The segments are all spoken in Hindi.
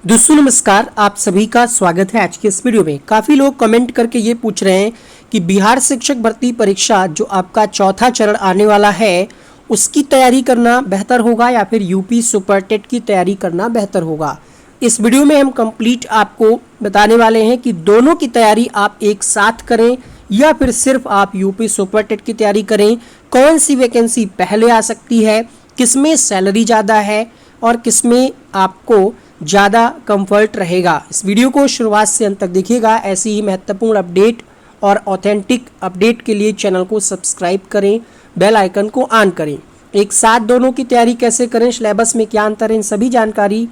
दोस्तों नमस्कार, आप सभी का स्वागत है आज के इस वीडियो में। काफ़ी लोग कमेंट करके ये पूछ रहे हैं कि बिहार शिक्षक भर्ती परीक्षा जो आपका चौथा चरण आने वाला है उसकी तैयारी करना बेहतर होगा या फिर यूपी सुपर टेट की तैयारी करना बेहतर होगा। इस वीडियो में हम कंप्लीट आपको बताने वाले हैं कि दोनों की तैयारी आप एक साथ करें या फिर सिर्फ आप यूपी सुपर टेट की तैयारी करें, कौन सी वैकेंसी पहले आ सकती है, किसमें सैलरी ज़्यादा है और किसमें आपको ज़्यादा कंफर्ट रहेगा। इस वीडियो को शुरुआत से अंत तक देखिएगा। ऐसी ही महत्वपूर्ण अपडेट और ऑथेंटिक अपडेट के लिए चैनल को सब्सक्राइब करें, बेल आइकन को ऑन करें। एक साथ दोनों की तैयारी कैसे करें, सिलेबस में क्या अंतर है, इन सभी जानकारी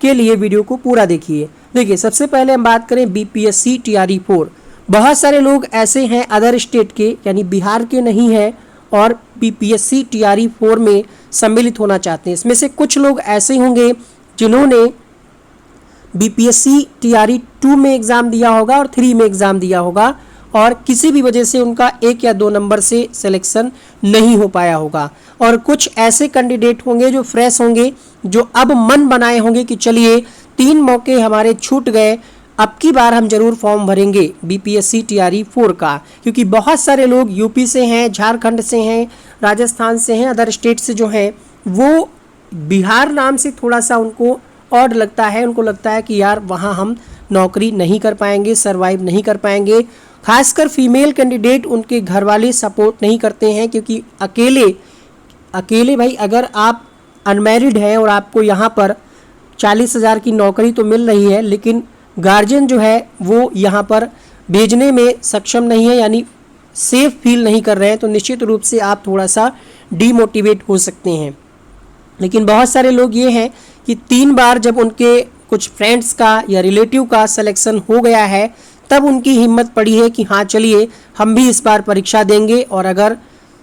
के लिए वीडियो को पूरा देखिए। देखिए, सबसे पहले हम बात करें बीपीएससी टीआरई 4। बहुत सारे लोग ऐसे हैं अदर स्टेट के, यानी बिहार के नहीं हैं और बीपीएससी टीआरई 4 में सम्मिलित होना चाहते हैं। इसमें से कुछ लोग ऐसे होंगे जिन्होंने बीपीएससी टीआरई 2 में एग्ज़ाम दिया होगा और 3 में एग्ज़ाम दिया होगा और किसी भी वजह से उनका 1 या 2 नंबर से सिलेक्शन नहीं हो पाया होगा। और कुछ ऐसे कैंडिडेट होंगे जो फ्रेश होंगे, जो अब मन बनाए होंगे कि चलिए 3 मौके हमारे छूट गए, अब की बार हम जरूर फॉर्म भरेंगे बीपीएससी टीआरई 4 का। क्योंकि बहुत सारे लोग यूपी से हैं, झारखंड से हैं, राजस्थान से हैं, अदर स्टेट से जो हैं वो बिहार नाम से थोड़ा सा उनको ऑड लगता है। उनको लगता है कि यार वहाँ हम नौकरी नहीं कर पाएंगे, सरवाइव नहीं कर पाएंगे। खासकर फीमेल कैंडिडेट, उनके घर वाले सपोर्ट नहीं करते हैं क्योंकि अकेले भाई अगर आप अनमैरिड हैं और आपको यहाँ पर 40,000 की नौकरी तो मिल रही है, लेकिन गार्जियन जो है वो यहाँ पर भेजने में सक्षम नहीं है, यानी सेफ फील नहीं कर रहे हैं, तो निश्चित रूप से आप थोड़ा सा डीमोटिवेट हो सकते हैं। लेकिन बहुत सारे लोग ये हैं कि 3 बार जब उनके कुछ फ्रेंड्स का या रिलेटिव का सिलेक्शन हो गया है तब उनकी हिम्मत पड़ी है कि हाँ चलिए हम भी इस बार परीक्षा देंगे और अगर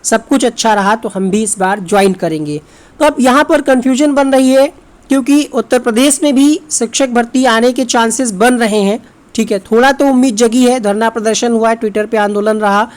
सब कुछ अच्छा रहा तो हम भी इस बार ज्वाइन करेंगे। तो अब यहाँ पर कन्फ्यूजन बन रही है क्योंकि उत्तर प्रदेश में भी शिक्षक भर्ती आने के चांसेस बन रहे हैं। ठीक है, थोड़ा तो उम्मीद जगी है, धरना प्रदर्शन हुआ है, ट्विटर पे आंदोलन रहा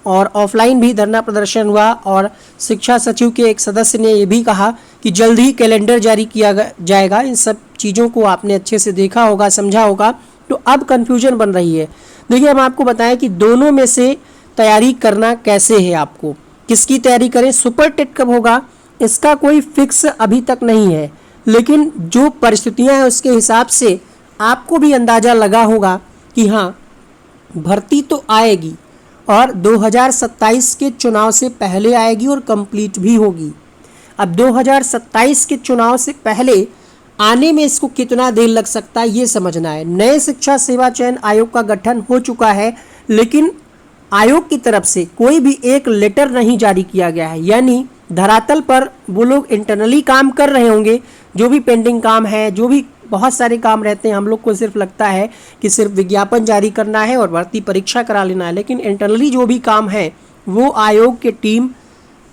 और ऑफलाइन भी धरना प्रदर्शन हुआ और शिक्षा सचिव के एक सदस्य ने यह भी कहा कि जल्द ही कैलेंडर जारी किया जाएगा। इन सब चीज़ों को आपने अच्छे से देखा होगा, समझा होगा। तो अब कन्फ्यूजन बन रही है। देखिए, हम आपको बताएं कि दोनों में से तैयारी करना कैसे है, आपको किसकी तैयारी करें, सुपर टेट कब होगा इसका कोई फिक्स अभी तक नहीं है, लेकिन जो परिस्थितियां हैं उसके हिसाब से आपको भी अंदाज़ा लगा होगा कि हाँ भर्ती तो आएगी और 2027 के चुनाव से पहले आएगी और कंप्लीट भी होगी। अब 2027 के चुनाव से पहले आने में इसको कितना देर लग सकता है ये समझना है। नए शिक्षा सेवा चयन आयोग का गठन हो चुका है, लेकिन आयोग की तरफ से कोई भी एक लेटर नहीं जारी किया गया है, यानी धरातल पर वो लोग इंटरनली काम कर रहे होंगे। जो भी पेंडिंग काम है, जो भी बहुत सारे काम रहते हैं, हम लोग को सिर्फ लगता है कि सिर्फ विज्ञापन जारी करना है और भर्ती परीक्षा करा लेना है, लेकिन इंटरनली जो भी काम है वो आयोग की टीम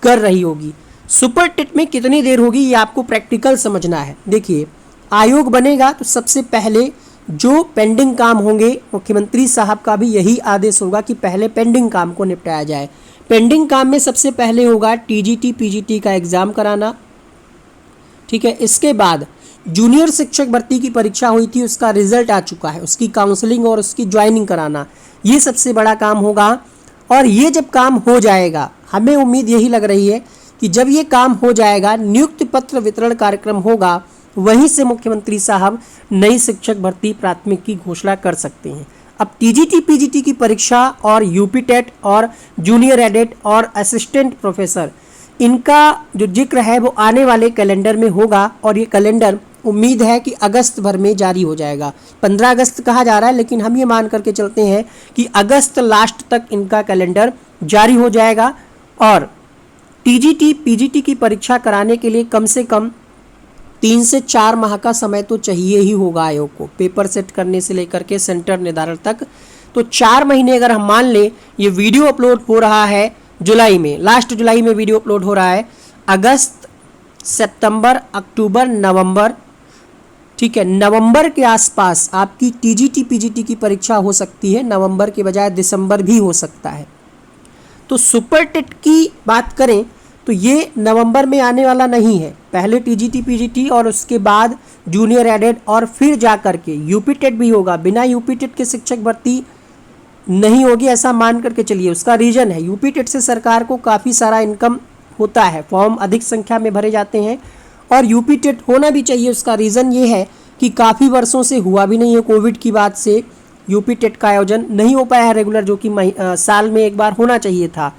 कर रही होगी। सुपर टेट में कितनी देर होगी ये आपको प्रैक्टिकल समझना है। देखिए, आयोग बनेगा तो सबसे पहले जो पेंडिंग काम होंगे, मुख्यमंत्री साहब का भी यही आदेश होगा कि पहले पेंडिंग काम को निपटाया जाए। पेंडिंग काम में सबसे पहले होगा टीजीटी पीजीटी का एग्ज़ाम कराना। ठीक है, इसके बाद जूनियर शिक्षक भर्ती की परीक्षा हुई थी, उसका रिजल्ट आ चुका है, उसकी काउंसलिंग और उसकी ज्वाइनिंग कराना, ये सबसे बड़ा काम होगा। और ये जब काम हो जाएगा, हमें उम्मीद यही लग रही है कि जब ये काम हो जाएगा, नियुक्ति पत्र वितरण कार्यक्रम होगा, वहीं से मुख्यमंत्री साहब नई शिक्षक भर्ती प्राथमिक की घोषणा कर सकते हैं। अब टीजीटी पीजीटी की परीक्षा और यूपी टेट और जूनियर एडेट और असिस्टेंट प्रोफेसर, इनका जो जिक्र है वो आने वाले कैलेंडर में होगा और ये कैलेंडर उम्मीद है कि अगस्त भर में जारी हो जाएगा। 15 अगस्त कहा जा रहा है, लेकिन हम ये मान करके चलते हैं कि अगस्त लास्ट तक इनका कैलेंडर जारी हो जाएगा। और टीजीटी पीजीटी की परीक्षा कराने के लिए कम से कम 3 से 4 माह का समय तो चाहिए ही होगा आयोग को, पेपर सेट करने से लेकर के सेंटर निर्धारण तक। तो 4 महीने अगर हम मान लें, ये वीडियो अपलोड हो रहा है जुलाई में, लास्ट जुलाई में वीडियो अपलोड हो रहा है, अगस्त सितंबर अक्टूबर नवंबर, ठीक है, नवंबर के आसपास आपकी टीजीटी पीजीटी की परीक्षा हो सकती है। नवंबर के बजाय दिसंबर भी हो सकता है। तो सुपर टेट की बात करें तो ये नवंबर में आने वाला नहीं है। पहले टीजीटी पीजीटी और उसके बाद जूनियर एडेड और फिर जा कर के यूपी टेट भी होगा। बिना यूपी टेट के शिक्षक भर्ती नहीं होगी ऐसा मान करके चलिए। उसका रीज़न है यूपी टेट से सरकार को काफ़ी सारा इनकम होता है, फॉर्म अधिक संख्या में भरे जाते हैं और यूपी टेट होना भी चाहिए। उसका रीज़न ये है कि काफ़ी वर्षों से हुआ भी नहीं है, कोविड की बात से यूपी टेट का आयोजन नहीं हो पाया है रेगुलर, जो कि साल में एक बार होना चाहिए था,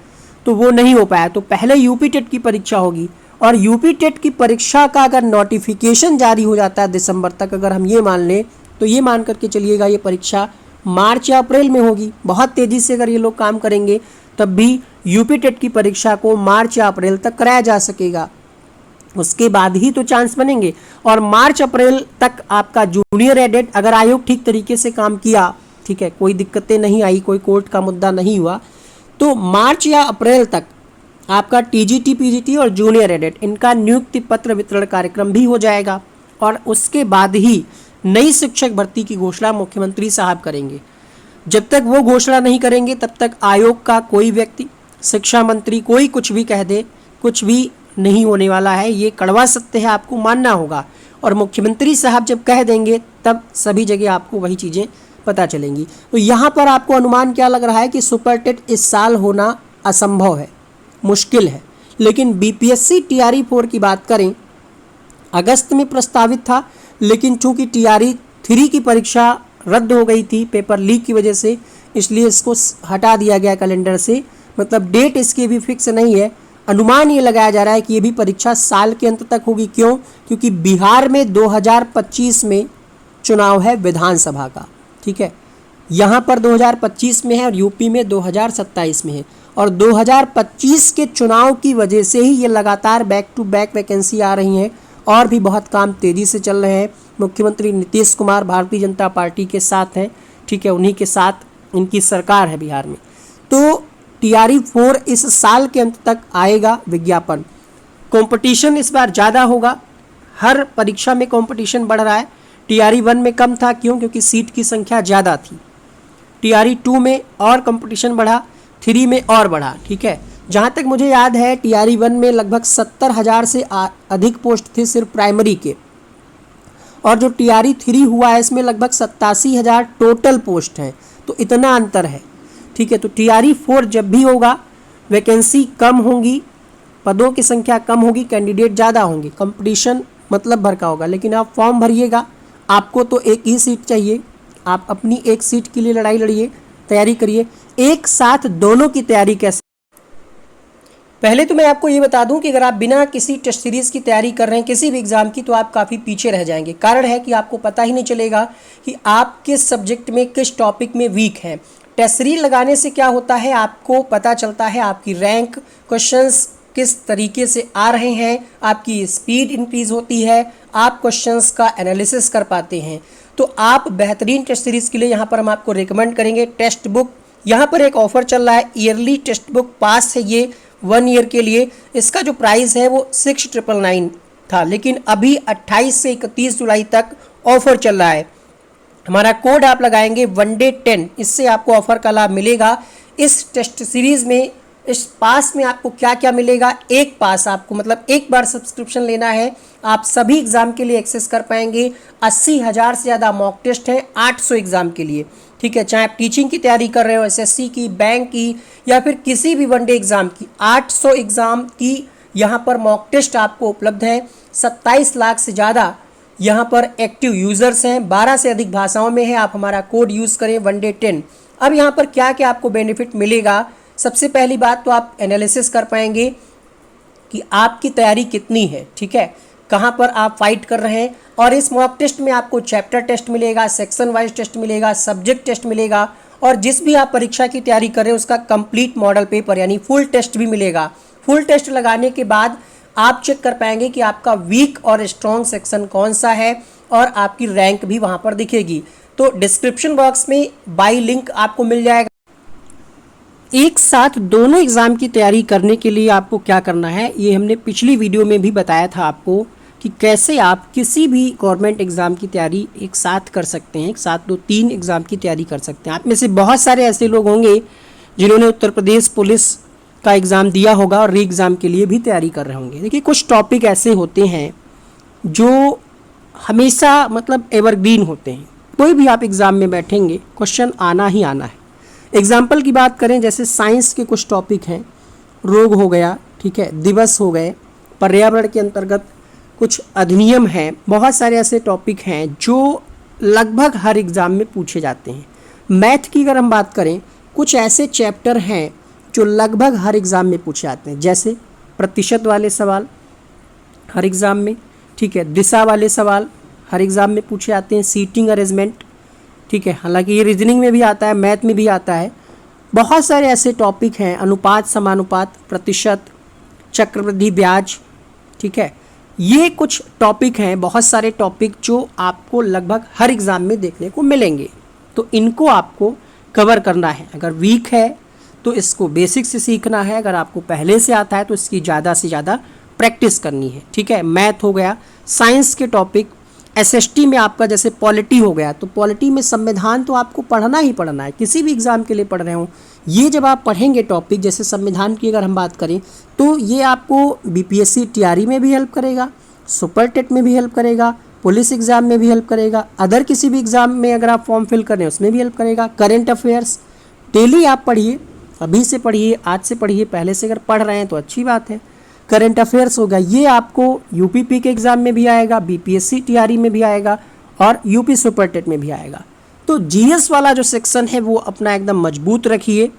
तो वो नहीं हो पाया। तो पहले यूपी टेट की परीक्षा होगी और यूपी टेट की परीक्षा का अगर नोटिफिकेशन जारी हो जाता है दिसंबर तक, अगर हम ये मान लें तो ये मान करके चलिएगा ये परीक्षा मार्च या अप्रैल में होगी। बहुत तेज़ी से अगर ये लोग काम करेंगे तब भी यूपी टेट की परीक्षा को मार्च या अप्रैल तक कराया जा सकेगा। उसके बाद ही तो चांस बनेंगे और मार्च अप्रैल तक आपका जूनियर एडेड, अगर आयोग ठीक तरीके से काम किया, ठीक है, कोई दिक्कतें नहीं आई, कोई कोर्ट का मुद्दा नहीं हुआ, तो मार्च या अप्रैल तक आपका टीजीटी पीजीटी और जूनियर एडेड इनका नियुक्ति पत्र वितरण कार्यक्रम भी हो जाएगा और उसके बाद ही नई शिक्षक भर्ती की घोषणा मुख्यमंत्री साहब करेंगे। जब तक वो घोषणा नहीं करेंगे तब तक आयोग का कोई व्यक्ति, शिक्षा मंत्री कोई कुछ भी कह दे, कुछ भी नहीं होने वाला है। ये कड़वा सत्य है, आपको मानना होगा। और मुख्यमंत्री साहब जब कह देंगे तब सभी जगह आपको वही चीज़ें पता चलेंगी। तो यहाँ पर आपको अनुमान क्या लग रहा है कि सुपर टेट इस साल होना असंभव है, मुश्किल है। लेकिन बीपीएससी टीआरई 4 की बात करें, अगस्त में प्रस्तावित था, लेकिन चूंकि टीआरई 3 की परीक्षा रद्द हो गई थी पेपर लीक की वजह से, इसलिए इसको हटा दिया गया कैलेंडर से। मतलब डेट इसकी भी फिक्स नहीं है। अनुमान ये लगाया जा रहा है कि ये भी परीक्षा साल के अंत तक होगी। क्यों? क्योंकि बिहार में 2025 में चुनाव है विधानसभा का, ठीक है। यहाँ पर 2025 में है और यूपी में 2027 में है। और 2025 के चुनाव की वजह से ही ये लगातार बैक टू बैक वैकेंसी आ रही हैं और भी बहुत काम तेज़ी से चल रहे हैं। मुख्यमंत्री नीतीश कुमार भारतीय जनता पार्टी के साथ हैं, ठीक है, उन्हीं के साथ इनकी सरकार है बिहार में। तो टीआरई 4 इस साल के अंत तक आएगा विज्ञापन। कंपटीशन इस बार ज़्यादा होगा, हर परीक्षा में कंपटीशन बढ़ रहा है। टीआरई 1 में कम था, क्यों? क्योंकि सीट की संख्या ज़्यादा थी। टीआरई 2 में और कंपटीशन बढ़ा, 3 में और बढ़ा, ठीक है। जहाँ तक मुझे याद है टीआरई 1 में लगभग 70,000 से अधिक पोस्ट थे सिर्फ प्राइमरी के, और जो टीआरई 3 हुआ है इसमें लगभग 87,000 टोटल पोस्ट हैं। तो इतना अंतर है, ठीक है। तो टीआरई 4 जब भी होगा वैकेंसी कम होंगी, पदों की संख्या कम होगी, कैंडिडेट ज़्यादा होंगे, कंपटीशन मतलब भर का होगा। लेकिन आप फॉर्म भरिएगा, आपको तो एक ही सीट चाहिए, आप अपनी एक सीट के लिए लड़ाई लड़िए, तैयारी करिए। एक साथ दोनों की तैयारी कैसे? पहले तो मैं आपको ये बता दूं कि अगर आप बिना किसी टेस्ट सीरीज़ की तैयारी कर रहे हैं किसी भी एग्ज़ाम की, तो आप काफ़ी पीछे रह जाएंगे। कारण है कि आपको पता ही नहीं चलेगा कि आप किस सब्जेक्ट में, किस टॉपिक में वीक हैं। टेस्ट सीरीज लगाने से क्या होता है, आपको पता चलता है आपकी रैंक, क्वेश्चंस किस तरीके से आ रहे हैं, आपकी स्पीड इंक्रीज होती है, आप क्वेश्चंस का एनालिसिस कर पाते हैं। तो आप बेहतरीन टेस्ट सीरीज़ के लिए यहाँ पर हम आपको रिकमेंड करेंगे टेक्स्ट बुक। यहाँ पर एक ऑफर चल रहा है, ईयरली टेक्स्ट बुक पास है ये 1 ईयर के लिए। इसका जो प्राइस है वो 6,999 था, लेकिन अभी 28 से 31 जुलाई तक ऑफर चल रहा है। हमारा कोड आप लगाएंगे OneDay10, इससे आपको ऑफर का लाभ मिलेगा। इस टेस्ट सीरीज़ में, इस पास में आपको क्या क्या मिलेगा? एक पास आपको, मतलब एक बार सब्सक्रिप्शन लेना है, आप सभी एग्ज़ाम के लिए एक्सेस कर पाएंगे। 80,000 से ज़्यादा मॉक टेस्ट हैं 800 एग्ज़ाम के लिए, ठीक है। चाहे आप टीचिंग की तैयारी कर रहे हो, एसएससी की, बैंक की, या फिर किसी भी वनडे एग्ज़ाम की, 800 एग्ज़ाम की यहाँ पर मॉक टेस्ट आपको उपलब्ध है। 27 लाख से ज़्यादा यहाँ पर एक्टिव यूज़र्स हैं, 12 से अधिक भाषाओं में है। आप हमारा कोड यूज़ करें OneDay10। अब यहाँ पर क्या क्या आपको बेनिफिट मिलेगा? सबसे पहली बात तो आप एनालिसिस कर पाएंगे कि आपकी तैयारी कितनी है, ठीक है, कहाँ पर आप फाइट कर रहे हैं। और इस मॉक टेस्ट में आपको चैप्टर टेस्ट मिलेगा, सेक्शन वाइज टेस्ट मिलेगा, सब्जेक्ट टेस्ट मिलेगा, और जिस भी आप परीक्षा की तैयारी कर रहे हैं उसका कंप्लीट मॉडल पेपर यानी फुल टेस्ट भी मिलेगा। फुल टेस्ट लगाने के बाद आप चेक कर पाएंगे कि आपका वीक और स्ट्रॉन्ग सेक्शन कौन सा है, और आपकी रैंक भी वहाँ पर दिखेगी। तो डिस्क्रिप्शन बॉक्स में बाई लिंक आपको मिल जाएगा। एक साथ दोनों एग्ज़ाम की तैयारी करने के लिए आपको क्या करना है, ये हमने पिछली वीडियो में भी बताया था आपको कि कैसे आप किसी भी गवर्नमेंट एग्ज़ाम की तैयारी एक साथ कर सकते हैं, एक साथ 2-3 एग्ज़ाम की तैयारी कर सकते हैं। आप में से बहुत सारे ऐसे लोग होंगे जिन्होंने उत्तर प्रदेश पुलिस का एग्ज़ाम दिया होगा और री एग्ज़ाम के लिए भी तैयारी कर रहे होंगे। देखिए कुछ टॉपिक ऐसे होते हैं जो हमेशा मतलब एवरग्रीन होते हैं, कोई भी आप एग्ज़ाम में बैठेंगे क्वेश्चन आना ही आना है। एग्जाम्पल की बात करें, जैसे साइंस के कुछ टॉपिक हैं, रोग हो गया, ठीक है, दिवस हो गए, पर्यावरण के अंतर्गत कुछ अधिनियम हैं, बहुत सारे ऐसे टॉपिक हैं जो लगभग हर एग्ज़ाम में पूछे जाते हैं। मैथ की अगर हम बात करें, कुछ ऐसे चैप्टर हैं जो लगभग हर एग्ज़ाम में पूछे जाते हैं, जैसे प्रतिशत वाले सवाल हर एग्ज़ाम में, ठीक है, दिशा वाले सवाल हर एग्ज़ाम में पूछे जाते हैं, सीटिंग अरेंजमेंट, ठीक है, हालांकि ये रीजनिंग में भी आता है, मैथ में भी आता है। बहुत सारे ऐसे टॉपिक हैं, अनुपात, समानुपात, प्रतिशत, चक्रवृद्धि ब्याज, ठीक है, ये कुछ टॉपिक हैं, बहुत सारे टॉपिक जो आपको लगभग हर एग्ज़ाम में देखने को मिलेंगे। तो इनको आपको कवर करना है। अगर वीक है तो इसको बेसिक से सीखना है, अगर आपको पहले से आता है तो इसकी ज़्यादा से ज़्यादा प्रैक्टिस करनी है, ठीक है। मैथ हो गया, साइंस के टॉपिक, एसएसटी में आपका जैसे पॉलिटी हो गया, तो पॉलिटी में संविधान तो आपको पढ़ना ही पढ़ना है, किसी भी एग्ज़ाम के लिए पढ़ रहे हो। ये जब आप पढ़ेंगे टॉपिक, जैसे संविधान की अगर हम बात करें, तो ये आपको बीपीएससी टीआरई में भी हेल्प करेगा, सुपर टेट में भी हेल्प करेगा, पुलिस एग्ज़ाम में भी हेल्प करेगा, अदर किसी भी एग्ज़ाम में अगर आप फॉर्म फिल कर रहे हैं उसमें भी हेल्प करेगा। करेंट अफेयर्स डेली आप पढ़िए, अभी से पढ़िए, आज से पढ़िए, पहले से अगर पढ़ रहे हैं तो अच्छी बात है। करंट अफेयर्स होगा, ये आपको यूपीपी के एग्ज़ाम में भी आएगा, बीपीएससी टीआरई में भी आएगा और यूपी सुपर टेट में भी आएगा। तो जीएस वाला जो सेक्शन है वो अपना एकदम मजबूत रखिए,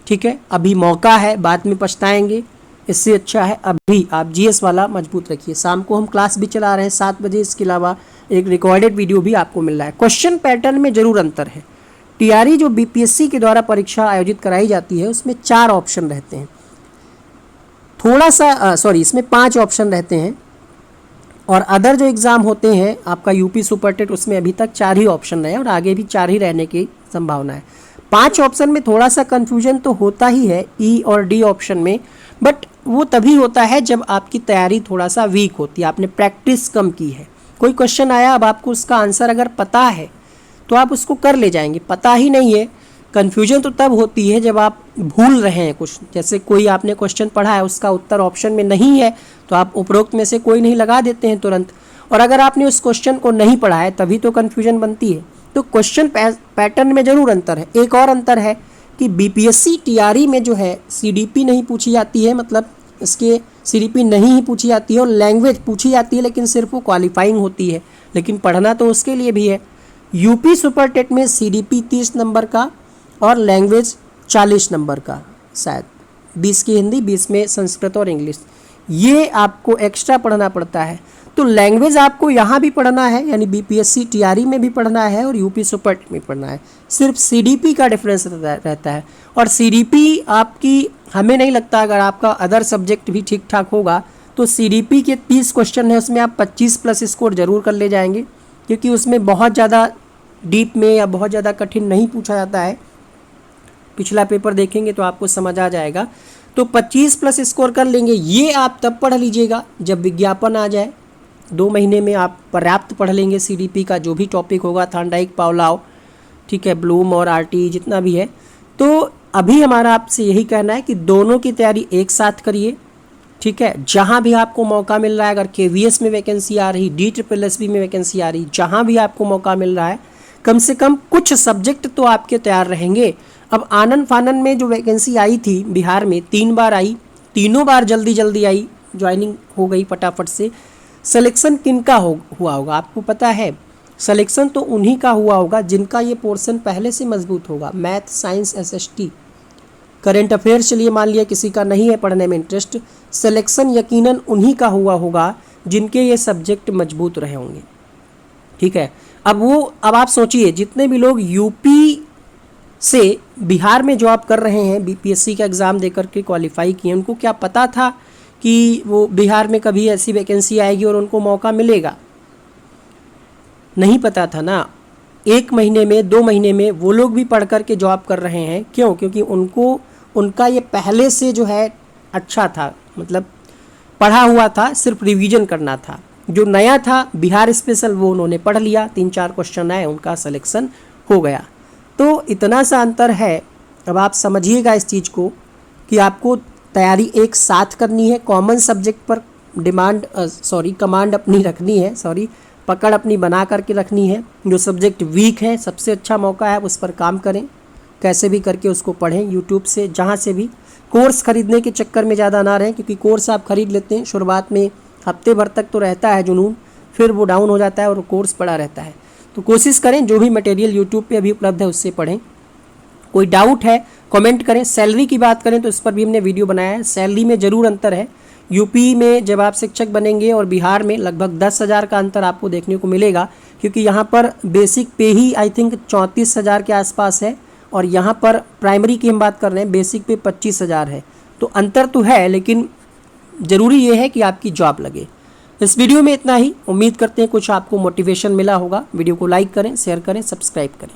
ठीक है। अभी मौका है, बाद में पछताएंगे, इससे अच्छा है अभी आप जीएस वाला मजबूत रखिए। शाम को हम क्लास भी चला रहे हैं 7 बजे, इसके अलावा एक रिकॉर्डेड वीडियो भी आपको मिल रहा है। क्वेश्चन पैटर्न में ज़रूर अंतर है। टीआरई जो बीपीएससी के द्वारा परीक्षा आयोजित कराई जाती है उसमें 4 ऑप्शन रहते हैं, थोड़ा सा इसमें 5 ऑप्शन रहते हैं, और अदर जो एग्ज़ाम होते हैं आपका यूपी सुपर टेट, उसमें अभी तक 4 ही ऑप्शन रहे और आगे भी 4 ही रहने की संभावना है। 5 ऑप्शन में थोड़ा सा कन्फ्यूजन तो होता ही है ई और डी ऑप्शन में, बट वो तभी होता है जब आपकी तैयारी थोड़ा सा वीक होती है, आपने प्रैक्टिस कम की है। कोई क्वेश्चन आया, अब आपको उसका आंसर अगर पता है तो आप उसको कर ले जाएंगे, पता ही नहीं है, कन्फ्यूजन तो तब होती है जब आप भूल रहे हैं कुछ। जैसे कोई आपने क्वेश्चन पढ़ा है, उसका उत्तर ऑप्शन में नहीं है, तो आप उपरोक्त में से कोई नहीं लगा देते हैं तुरंत, और अगर आपने उस क्वेश्चन को नहीं पढ़ा है तभी तो कन्फ्यूजन बनती है। तो क्वेश्चन पैटर्न में ज़रूर अंतर है। एक और अंतर है कि बीपीएससी टीआरई में जो है सीडीपी नहीं पूछी जाती है, मतलब इसके सीडीपी नहीं ही पूछी जाती है, और लैंग्वेज पूछी जाती है लेकिन सिर्फ वो क्वालिफाइंग होती है, लेकिन पढ़ना तो उसके लिए भी है। यूपी सुपर टेट में सीडीपी 30 नंबर का और लैंग्वेज 40 नंबर का, शायद 20 की हिंदी, 20 में संस्कृत और इंग्लिश, ये आपको एक्स्ट्रा पढ़ना पड़ता है। तो लैंग्वेज आपको यहाँ भी पढ़ना है, यानी बीपीएससी टीआरई में भी पढ़ना है और यूपी सुपर टेट में पढ़ना है, सिर्फ सीडीपी का डिफरेंस रहता है। और सीडीपी आपकी, हमें नहीं लगता अगर आपका अदर सब्जेक्ट भी ठीक ठाक होगा तो सीडीपी के 30 क्वेश्चन है, उसमें आप 25 प्लस स्कोर जरूर कर ले जाएंगे, क्योंकि उसमें बहुत ज़्यादा डीप में या बहुत ज़्यादा कठिन नहीं पूछा जाता है। पिछला पेपर देखेंगे तो आपको समझ आ जाएगा। तो 25 प्लस स्कोर कर लेंगे। ये आप तब पढ़ लीजिएगा जब विज्ञापन आ जाए, 2 महीने में आप पर्याप्त पढ़ लेंगे सीडीपी का जो भी टॉपिक होगा, थॉर्नडाइक, पावलोव, ठीक है, ब्लूम और आरटी जितना भी है। तो अभी हमारा आपसे यही कहना है कि दोनों की तैयारी एक साथ करिए, ठीक है। जहाँ भी आपको मौका मिल रहा है, अगर केवीएस में वैकेंसी आ रही, DSSB में वैकेंसी आ रही, जहाँ भी आपको मौका मिल रहा है, कम से कम कुछ सब्जेक्ट तो आपके तैयार रहेंगे। अब आनन फानन में जो वैकेंसी आई थी बिहार में, 3 बार आई, तीनों बार जल्दी जल्दी आई, ज्वाइनिंग हो गई फटाफट से। सिलेक्शन किनका हुआ होगा आपको पता है? सिलेक्शन तो उन्हीं का हुआ होगा जिनका ये पोर्शन पहले से मजबूत होगा। Math, science, SST, current affairs, चलिए मान लिया किसी का नहीं है पढ़ने में इंटरेस्ट, सिलेक्शन यकीनन उन्हीं का हुआ होगा जिनके ये सब्जेक्ट मजबूत रहे होंगे, ठीक है। अब आप सोचिए, जितने भी लोग यूपी से बिहार में जॉब कर रहे हैं, बीपीएससी का एग्ज़ाम देकर के क्वालिफाई किए, उनको क्या पता था कि वो बिहार में कभी ऐसी वैकेंसी आएगी और उनको मौका मिलेगा? नहीं पता था ना। 1 महीने में, 2 महीने में वो लोग भी पढ़ कर के जॉब कर रहे हैं। क्यों? क्योंकि उनका ये पहले से जो है अच्छा था, मतलब पढ़ा हुआ था, सिर्फ रिवीजन करना था। जो नया था बिहार स्पेशल, वो उन्होंने पढ़ लिया, 3-4 क्वेश्चन आए, उनका सिलेक्शन हो गया। तो इतना सा अंतर है। अब आप समझिएगा इस चीज़ को कि आपको तैयारी एक साथ करनी है। कॉमन सब्जेक्ट पर कमांड अपनी रखनी है, पकड़ अपनी बना करके रखनी है। जो सब्जेक्ट वीक है, सबसे अच्छा मौका है उस पर काम करें, कैसे भी करके उसको पढ़ें यूट्यूब से, जहाँ से भी। कोर्स खरीदने के चक्कर में ज़्यादा ना रहें, क्योंकि कोर्स आप खरीद लेते हैं, शुरुआत में हफ्ते भर तक तो रहता है जुनून, फिर वो डाउन हो जाता है और कोर्स पड़ा रहता है। तो कोशिश करें जो भी मटेरियल यूट्यूब पे अभी उपलब्ध है उससे पढ़ें। कोई डाउट है कमेंट करें। सैलरी की बात करें तो इस पर भी हमने वीडियो बनाया है। सैलरी में ज़रूर अंतर है। यूपी में जब आप शिक्षक बनेंगे और बिहार में लगभग 10,000 का अंतर आपको देखने को मिलेगा, क्योंकि यहाँ पर बेसिक पे ही आई थिंक 34,000 के आसपास है, और यहाँ पर प्राइमरी की हम बात कर रहे हैं, बेसिक पे 25,000 है। तो अंतर तो है, लेकिन ज़रूरी ये है कि आपकी जॉब लगे। इस वीडियो में इतना ही। उम्मीद करते हैं कुछ आपको मोटिवेशन मिला होगा। वीडियो को लाइक करें, शेयर करें, सब्सक्राइब करें।